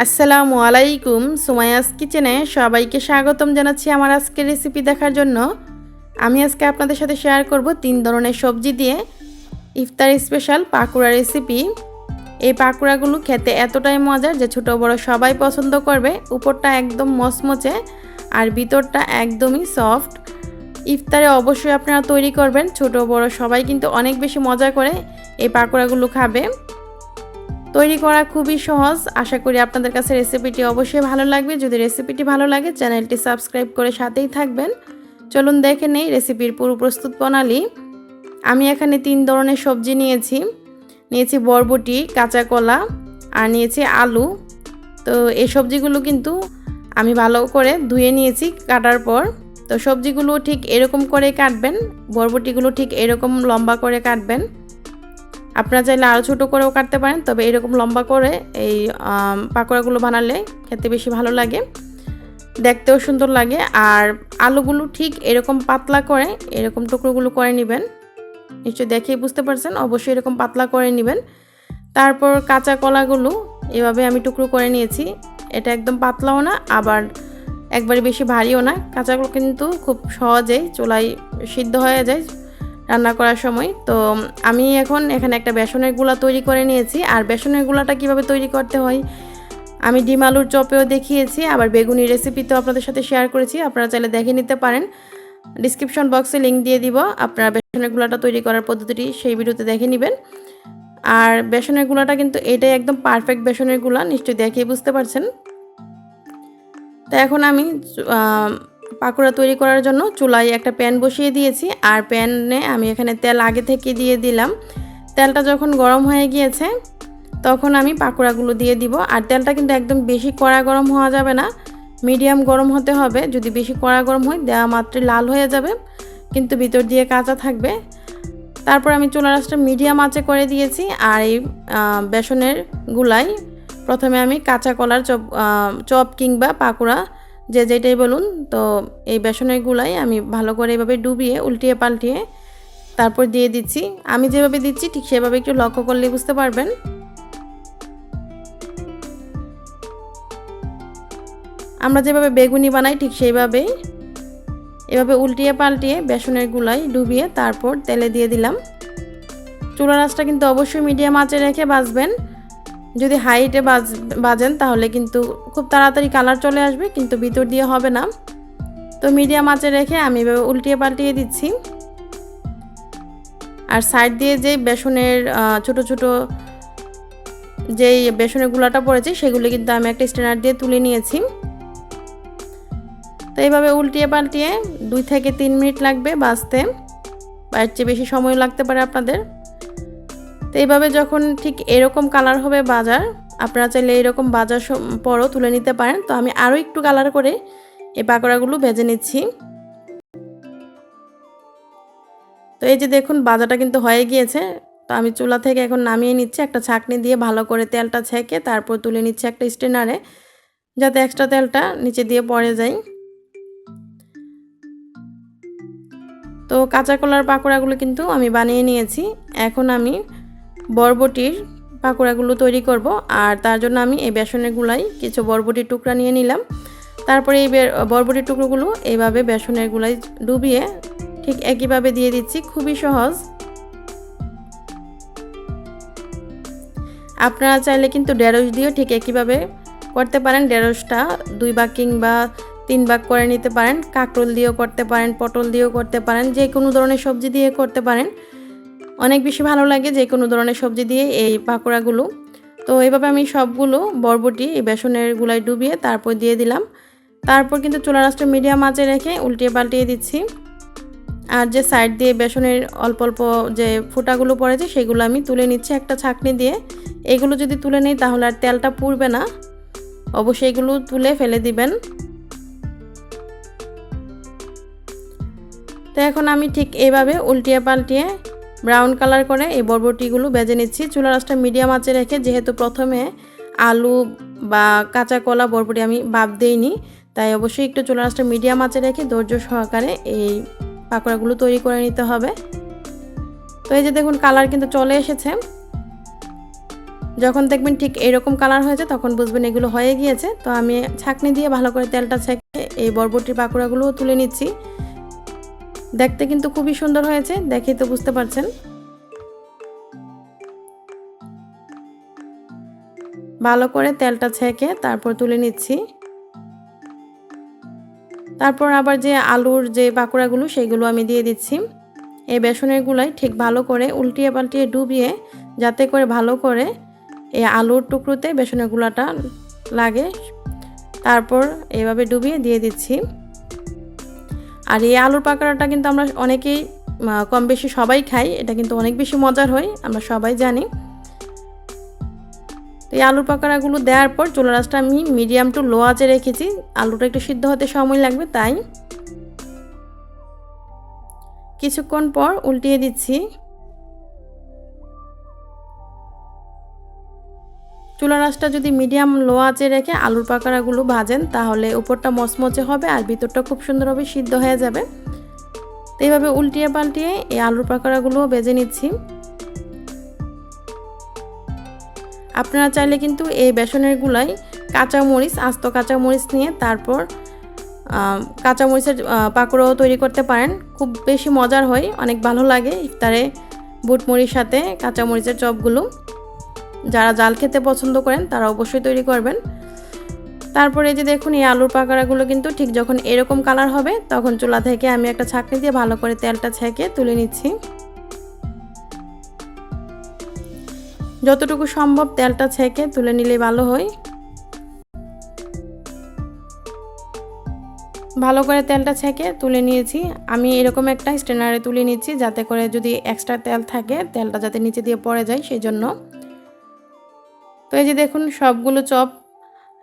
আসসালামু আলাইকুম। সুমাইয়াস কিচেনে সবাইকে স্বাগতম জানাচ্ছি আমার আজকের রেসিপি দেখার জন্য। আমি আজকে আপনাদের সাথে শেয়ার করব 3 ধরনের সবজি দিয়ে ইফতার স্পেশাল পাকোড়া রেসিপি। এই পাকোড়াগুলো খেতে এতটাই মজার যে ছোট বড় সবাই পছন্দ করবে। উপরটা একদম মচমচে আর ভিতরটা একদমই সফট। ইফতারে অবশ্যই আপনারা তৈরি করবেন, ছোট বড় সবাই কিন্তু অনেক বেশি মজা করে এই পাকোড়াগুলো খাবে। তৈরি করা খুবই সহজ। আশা করি আপনাদের কাছে রেসিপিটি অবশ্যই ভালো লাগবে। যদি রেসিপিটি ভালো লাগে চ্যানেলটি সাবস্ক্রাইব করে সাথেই থাকবেন। চলুন দেখে নেই রেসিপির পুরো প্রস্তুত প্রণালী। আমি এখানে 3 ধরনের সবজি নিয়েছি বরবটি, কাঁচা কলা আর নিয়েছি আলু। তো এই সবজিগুলো কিন্তু আমি ভালো করে ধুয়ে নিয়েছি কাটার পর। তো সবজিগুলো ঠিক এরকম করে কাটবেন, বরবটিগুলো ঠিক এরকম লম্বা করে কাটবেন। আপনারা চাইলে আরও ছোটো করেও কাটতে পারেন, তবে এরকম লম্বা করে এই পাকোড়াগুলো বানালে খেতে বেশি ভালো লাগে, দেখতেও সুন্দর লাগে। আর আলুগুলো ঠিক এরকম পাতলা করে এরকম টুকরোগুলো করে নেবেন। নিশ্চয়ই দেখেই বুঝতে পারছেন, অবশ্যই এরকম পাতলা করে নেবেন। তারপর কাঁচা কলাগুলো এভাবে আমি টুকরো করে নিয়েছি। এটা একদম পাতলাও না আবার একবারে বেশি ভারীও না। কাঁচাগুলো কিন্তু খুব সহজেই চুলায় সিদ্ধ হয়ে যায় রান্না করার সময়। তো আমি এখন এখানে একটা বেসনের গুঁড়া তৈরি করে নিয়েছি। আর বেসনের গুঁড়াটা কিভাবে তৈরি করতে হয় আমি ডিম আলুর চপেও দেখিয়েছি, আবার বেগুনি রেসিপিতেও আপনাদের সাথে শেয়ার করেছি। আপনারা চাইলে দেখে নিতে পারেন, ডিসক্রিপশন বক্সে লিঙ্ক দিয়ে দিব। আপনারা বেসনের গুঁড়াটা তৈরি করার পদ্ধতিটি সেই ভিডিওতে দেখে নেবেন। আর বেসনের গুঁড়াটা কিন্তু এটাই একদম পারফেক্ট বেসনের গুঁড়া, নিশ্চয়ই দেখেই বুঝতে পারছেন। তো এখন আমি পাকোড়া তৈরি করার জন্য চুলায় একটা প্যান বসিয়ে দিয়েছি। আর প্যানে আমি এখানে তেল আগে থেকে দিয়ে দিলাম। তেলটা যখন গরম হয়ে গিয়েছে তখন আমি পাকোড়াগুলো দিয়ে দিব। আর তেলটা কিন্তু একদম বেশি কড়া গরম হওয়া যাবে না, মিডিয়াম গরম হতে হবে। যদি বেশি কড়া গরম হয় দেওয়া মাত্রই লাল হয়ে যাবে, কিন্তু ভিতর দিয়ে কাঁচা থাকবে। তারপর আমি চুলার আঁচটা মিডিয়াম আঁচে করে দিয়েছি। আর এই বেসনের গুলাই প্রথমে আমি কাঁচা কলার চপ কিংবা পাকোড়া যে যেটাই বলুন, তো এই বেসনের গুলাই আমি ভালো করে এভাবে ডুবিয়ে উল্টিয়ে পাল্টিয়ে তারপর দিয়ে দিচ্ছি। আমি যেভাবে দিচ্ছি ঠিক সেভাবে একটু লক্ষ্য করলে বুঝতে পারবেন। আমরা যেভাবে বেগুনি বানাই ঠিক সেইভাবেই এভাবে উল্টিয়ে পাল্টিয়ে বেসনের গুলাই ডুবিয়ে তারপর তেলে দিয়ে দিলাম। চুলার আঁচটা কিন্তু অবশ্যই মিডিয়াম আঁচে রেখে ভাজবেন। যদি হাইটে ভাজেন তাহলে কিন্তু খুব তাড়াতাড়ি কালার চলে আসবে, কিন্তু ভিতর দিয়ে হবে না। তো মিডিয়াম আঁচে রেখে আমি এভাবে উল্টিয়ে পাল্টিয়ে দিচ্ছি। আর সাইড দিয়ে যে বেসনের ছোট ছোট যেই বেসনের গুঁড়াটা পড়েছে সেগুলি কিন্তু আমি একটা স্ট্রেনার দিয়ে তুলে নিয়েছি। তো এইভাবে উল্টিয়ে পাল্টিয়ে 2 থেকে 3 মিনিট লাগবে ভাজতে, বা এর চেয়ে বেশি সময় লাগতে পারে আপনাদের। তো এইভাবে যখন ঠিক এরকম কালার হবে ভাজার, আপনারা চাইলে এরকম ভাজার পরও তুলে নিতে পারেন। তো আমি আরও একটু কালার করে এই পাকোড়াগুলো ভেজে নিচ্ছি। তো এই যে দেখুন ভাজাটা কিন্তু হয়ে গিয়েছে। তো আমি চুলা থেকে এখন নামিয়ে নিচ্ছি, একটা ছাঁকনি দিয়ে ভালো করে তেলটা ছেঁকে তারপর তুলে নিচ্ছি একটা স্ট্রেনারে, যাতে এক্সট্রা তেলটা নিচে দিয়ে পড়ে যায়। তো কাঁচা কলার পাকোড়াগুলো কিন্তু আমি বানিয়ে নিয়েছি। এখন আমি বরবটির পাকোড়াগুলো তৈরি করব। আর তার জন্য আমি এই বেসনের গুলাই কিছু বরবটির টুকরা নিয়ে নিলাম। তারপরে এই বরবটির টুকরোগুলো এইভাবে বেসনের গুলাই ডুবিয়ে ঠিক একইভাবে দিয়ে দিচ্ছি। খুবই সহজ। আপনারা চাইলে কিন্তু ঢেঁড়স দিয়েও ঠিক একইভাবে করতে পারেন। ঢেঁড়সটা 2 ভাগ কিংবা 3 ভাগ করে নিতে পারেন। কাঁকরোল দিয়েও করতে পারেন, পটল দিয়েও করতে পারেন, যে কোনো ধরনের সবজি দিয়ে করতে পারেন। অনেক বেশি ভালো লাগে যে কোনো ধরনের সবজি দিয়ে এই পাকোড়াগুলো। তো এইভাবে আমি সবগুলো বরবটি এই বেসনের গুলাই ডুবিয়ে তারপর দিয়ে দিলাম। তারপর কিন্তু চুলার আঁচটা মিডিয়াম আঁচে রেখে উল্টিয়ে পাল্টিয়ে দিচ্ছি। আর যে সাইড দিয়ে বেসনের অল্প অল্প যে ফোঁটাগুলো পড়েছে সেগুলো আমি তুলে নিচ্ছি একটা ছাঁকনি দিয়ে। এগুলো যদি তুলে নিই তাহলে আর তেলটা পুড়বে না, অবশ্যই এগুলো তুলে ফেলে দিবেন। তো এখন আমি ঠিক এইভাবে উল্টিয়ে পাল্টিয়ে ব্রাউন কালার করে এই বরবটিগুলো ভেজে নিচ্ছি। চুলার আঁচটা মিডিয়াম আঁচে রেখে, যেহেতু প্রথমে আলু বা কাঁচা কলা বরবটি আমি ভাপ দেইনি, তাই অবশ্যই একটু চুলার আঁচটা মিডিয়াম আঁচে রেখে ধৈর্য সহকারে এই পাকোড়াগুলো তৈরি করে নিতে হবে। তো এই যে দেখুন কালার কিন্তু চলে এসেছে। যখন দেখবেন ঠিক এরকম কালার হয়েছে তখন বুঝবেন এগুলো হয়ে গিয়েছে। তো আমি ছাঁকনি দিয়ে ভালো করে তেলটা ছেঁকে এই বরবটির পাকোড়াগুলোও তুলে নিচ্ছি। দেখতে কিন্তু খুবই সুন্দর হয়েছে, দেখেই তো বুঝতে পারছেন। ভালো করে তেলটা ছেঁকে তারপর তুলে নিচ্ছি। তারপর আবার যে আলুর যে পাকোড়াগুলো সেগুলো আমি দিয়ে দিচ্ছি। এই বেসনের গুলাই ঠিক ভালো করে উল্টিয়ে পাল্টিয়ে ডুবিয়ে যাতে করে ভালো করে এই আলুর টুকরোতে বেসনের গুলাটা লাগে, তারপর এভাবে ডুবিয়ে দিয়ে দিচ্ছি। আর এই আলুর পাকোড়াটা কিন্তু আমরা অনেকেই কম বেশি সবাই খাই, এটা কিন্তু অনেক বেশি মজার হয়, আমরা সবাই জানি। তো এই আলুর পাকোড়াগুলো দেওয়ার পর চুলার আঁচটা আমি মিডিয়াম টু লো আঁচে রেখেছি, আলুটা একটু সিদ্ধ হতে সময় লাগবে, তাই কিছুক্ষণ পর উল্টিয়ে দিচ্ছি। চুলার আঁচটা যদি মিডিয়াম লো আঁচে রেখে আলুর পাকোড়াগুলো ভাজেন তাহলে উপরটা মচমচে হবে আর ভিতরটা খুব সুন্দরভাবে সিদ্ধ হয়ে যাবে। তো এইভাবে উল্টিয়ে পাল্টিয়ে এই আলুর পাকোড়াগুলো ভেজে নিচ্ছি। আপনারা চাইলে কিন্তু এই বেসনের গুলাই কাঁচামরিচ, আস্ত কাঁচামরিচ নিয়ে তারপর কাঁচামরিচের পাকোড়াও তৈরি করতে পারেন, খুব বেশি মজার হয়, অনেক ভালো লাগে ইফতারে বুটমুড়ির সাথে কাঁচামরিচের চপগুলো। যারা জাল খেতে পছন্দ করেন তারা অবশ্যই তৈরি করবেন। তারপরে যে দেখুন এই আলুর পাকোড়াগুলো কিন্তু ঠিক যখন এরকম কালার হবে তখন চুলা থেকে আমি একটা ছাঁকনি দিয়ে ভালো করে তেলটা ছেঁকে তুলে নিচ্ছি। যতটুকু সম্ভব তেলটা ছেঁকে তুলে নিলে ভালো হয়। ভালো করে তেলটা ছেঁকে তুলে নিয়েছি। আমি এরকম একটা স্ট্রেনারে তুলে নিচ্ছি যাতে করে যদি এক্সট্রা তেল থাকে তেলটা যাতে নিচে দিয়ে পড়ে যায় সেই জন্য। তো এই যে দেখুন সবগুলো চপ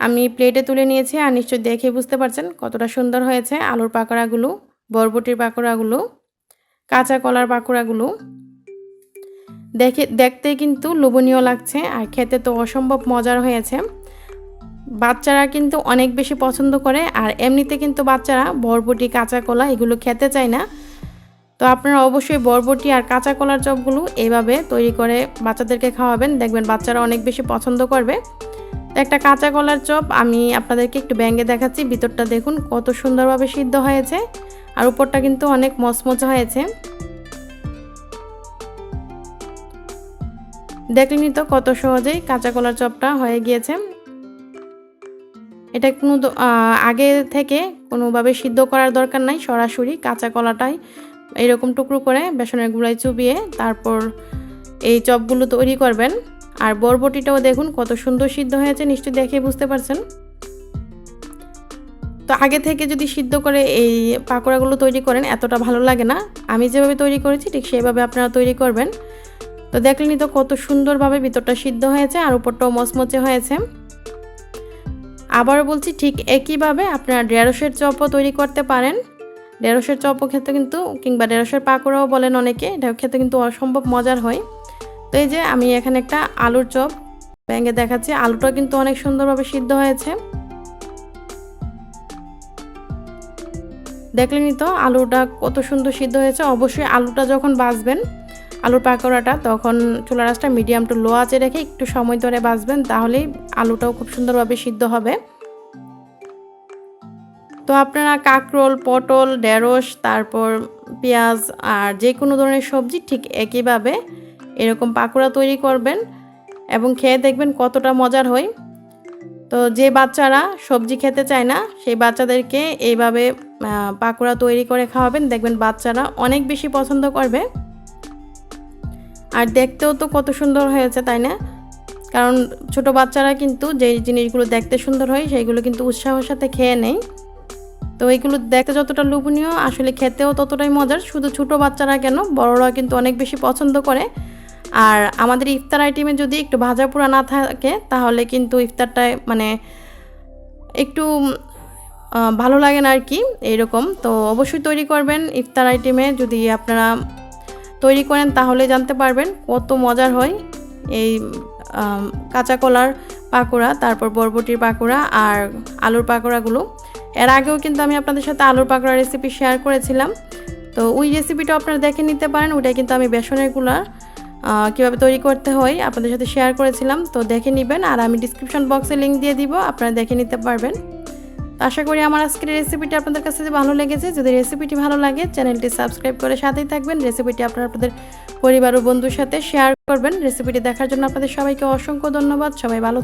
আমি প্লেটে তুলে নিয়েছি, আর নিশ্চয়ই দেখে বুঝতে পারছেন কতটা সুন্দর হয়েছে আলুর পাকোড়াগুলো, বরবটির পাকোড়াগুলো, কাঁচা কলার পাকোড়াগুলো। দেখতে কিন্তু লোভনীয় লাগছে আর খেতে তো অসম্ভব মজার হয়েছে। বাচ্চারা কিন্তু অনেক বেশি পছন্দ করে, আর এমনিতে কিন্তু বাচ্চারা বরবটি, কাঁচা কলা এগুলো খেতে চায় না। তো আপনারা অবশ্যই বরবটি আর কাঁচা কলার চপগুলো এইভাবে তৈরি করে বাচ্চাদেরকে খাওয়াবেন, দেখবেন বাচ্চারা অনেক বেশি পছন্দ করবে। তো একটা কাঁচা কলার চপ আমি আপনাদেরকে একটু ভেঙে দেখাচ্ছি, ভিতরটা দেখুন কত সুন্দরভাবে সিদ্ধ হয়েছে আর উপরটা কিন্তু অনেক মচমচে হয়েছে। দেখলেনই তো কত সহজেই কাঁচা কলার চপটা হয়ে গিয়েছে। এটা কোনো আগে থেকে কোনোভাবে সিদ্ধ করার দরকার নাই, সরাসরি কাঁচা কলাটাই এরকম টুকরো করে বেসনের গুঁড়ায় চুবিয়ে তারপর এই চপগুলো তৈরি করবেন। আর বরবটিটাও দেখুন কত সুন্দর সিদ্ধ হয়েছে, নিশ্চয়ই দেখে বুঝতে পারছেন। তো আগে থেকে যদি সিদ্ধ করে এই পাকোড়াগুলো তৈরি করেন এতটা ভালো লাগে না, আমি যেভাবে তৈরি করেছি ঠিক সেভাবে আপনারা তৈরি করবেন। তো দেখলেনই তো কত সুন্দরভাবে ভিতরটা সিদ্ধ হয়েছে আর উপরটাও মচমচে হয়েছে। আবার বলছি ঠিক একইভাবে আপনারা ঢেঁড়সের চপও তৈরি করতে পারেন। ঢেঁড়সের চপও খেতে কিন্তু, কিংবা ঢেঁড়সের পাকোড়াও বলেন অনেকে, এটা খেতে কিন্তু অসম্ভব মজার হয়। তো এই যে আমি এখানে একটা আলুর চপ ভেঙে দেখাচ্ছি, আলুটা কিন্তু অনেক সুন্দরভাবে সিদ্ধ হয়েছে। দেখলেনই তো আলুটা কত সুন্দর সিদ্ধ হয়েছে। অবশ্যই আলুটা যখন ভাজবেন আলুর পাকোড়াটা তখন চুলার আঁচটা মিডিয়াম টু লো আঁচে রেখে একটু সময় ধরে ভাজবেন, তাহলেই আলুটাও খুব সুন্দরভাবে সিদ্ধ হবে। তো আপনারা কাঁকরোল, পটল, ঢেঁড়স, তারপর পেঁয়াজ আর যে কোনো ধরনের সবজি ঠিক একইভাবে এরকম পাকোড়া তৈরি করবেন এবং খেয়ে দেখবেন কতটা মজার হয়। তো যে বাচ্চারা সবজি খেতে চায় না সেই বাচ্চাদেরকে এইভাবে পাকোড়া তৈরি করে খাওয়াবেন, দেখবেন বাচ্চারা অনেক বেশি পছন্দ করবে। আর দেখতেও তো কত সুন্দর হয়েছে, তাই না? কারণ ছোট বাচ্চারা কিন্তু যে জিনিসগুলো দেখতে সুন্দর হয় সেইগুলো কিন্তু উৎসাহের সাথে খেয়ে নেয়। তো এইগুলো দেখতে যতটা লোভনীয় আসলে খেতেও ততটাই মজার। শুধু ছোট বাচ্চারা কেন, বড়রা কিন্তু অনেক বেশি পছন্দ করে। আর আমাদের ইফতার আইটেমে যদি একটু ভাজা পোড়া না থাকে তাহলে কিন্তু ইফতারটায় মানে একটু ভালো লাগে না আর কি, এইরকম। তো অবশ্যই তৈরি করবেন ইফতার আইটেমে, যদি আপনারা তৈরি করেন তাহলে জানতে পারবেন কত মজার হয় এই কাঁচা কলার পাকোড়া, তারপর বরবটির পাকোড়া আর আলুর পাকোড়াগুলো। এর আগেও কিন্তু আমি আপনাদের সাথে আলুর পাকোড়া রেসিপি শেয়ার করেছিলাম, তো ওই রেসিপিটা আপনারা দেখে নিতে পারেন। ওইটা কিন্তু আমি বেসনের গুঁড়া কীভাবে তৈরি করতে হয় আপনাদের সাথে শেয়ার করেছিলাম, তো দেখে নেবেন। আর আমি ডিসক্রিপশন বক্সে লিঙ্ক দিয়ে দিব, আপনারা দেখে নিতে পারবেন। আশা করি আমার আজকের রেসিপিটি আপনাদের কাছে ভালো লেগেছে। যদি রেসিপিটি ভালো লাগে চ্যানেলটি সাবস্ক্রাইব করে সাথেই থাকবেন। রেসিপিটি আপনাদের পরিবার ও বন্ধুর সাথে শেয়ার করবেন। রেসিপিটি দেখার জন্য আপনাদের সবাইকে অসংখ্য ধন্যবাদ। সবাই ভালো